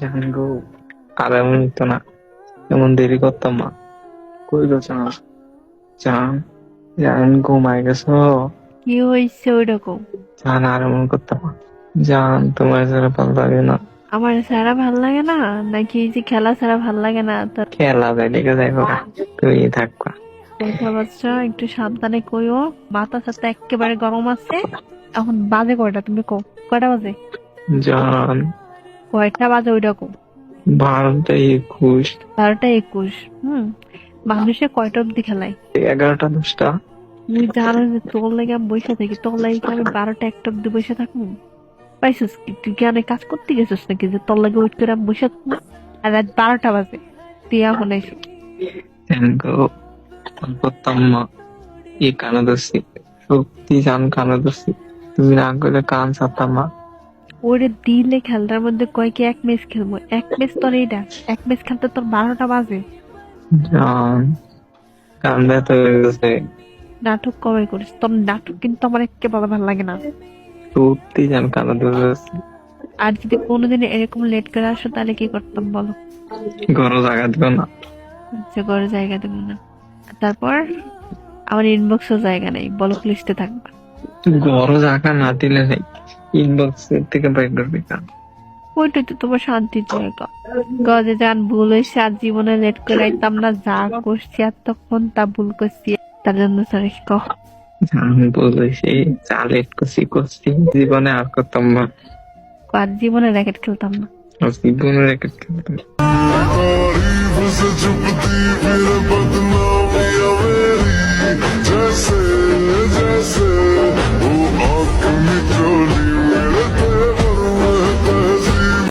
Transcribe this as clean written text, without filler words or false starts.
জান গো, আর এমন তো না, এমন দেরি করতাম না। কই গো জান? জান, জান ঘুমাই গেছো? কি হয়েছে ওইরকম? জান আর এমন করতাম না। জান তোমার ছাড়া ভালো লাগে না। আমার ছাড়া ভাল লাগে না নাকি এই যে খেলা ছাড়া ভাল লাগে না তোর? খেলা যায় লেগে যাই ওরা, তুমি থাকবা। কথা বাচ্চা একটু সাবধানে কইও, মাথা সাথে একেবারে গরম আছে। এখন বাজে কয়টা তুমি কো? কয়টা বাজে? জান কয়টা বাজে ওইরকম? 12টা 21। 12টা 21। মানুষে কয়টা অব্দি খেলায়? 11টা 10টা। তুই জানো যে তোর লাগে আমি বসে থাকি, তোর লাগে কি আমি 12টা 1টা অব্দি বসে থাকবো? পাইছিস কি? তুই কি অনেক কাজ করতে গেছিস নাকি যে তোর লাগে ওয়েট করে আমি বসে থাকবো? আর রাত 12টা বাজে তুই এখন এসে জান গো, ফোন করতাম না। এই কানে ধরছি, সত্যি জান কানে ধরছি। তুমি না করলে কান ছাড়তাম না। ওরে দিলে খেলটার মধ্যে কয় কি এক ম্যাচ খেলবো? এক ম্যাচ তোর এইটা, এক ম্যাচ খেলতে তোর 12টা বাজে। জান কান ব্যথা হয়ে গেছে। নাটক কবে করিস? তোর নাটক কিন্তু আমার একেবারে ভালো লাগে না। সত্যি জান কানে ধরেছে। আর যদি কোনোদিন এরকম লেট করে আসো তাহলে কি করতাম বলো? ঘরও জায়গা দিল না। যে ঘরে জায়গা দেবো না। তারপর আমার ইনবক্সও জায়গা নেই, ব্লক লিস্টে থাকবা। ঘরও জায়গা না দিলে নেই, ইনবক্স থেকে বাইর করবি কান। ওইটাই তো তোমার শান্তির জায়গা। গজে যান ভুল হয়েছে, আর জীবনে লেট করে আইতাম না, যা করছি আর তখন তা ভুল করছি, তার জন্য সরি কহ। আমি বলেছি চা লেট করছি করছি, জীবনে আর করতাম না। আর জীবনে র্যাকেট খেলতাম না। জীবনে রেখে খেলতাম। तारीफ से चुपती फिर बता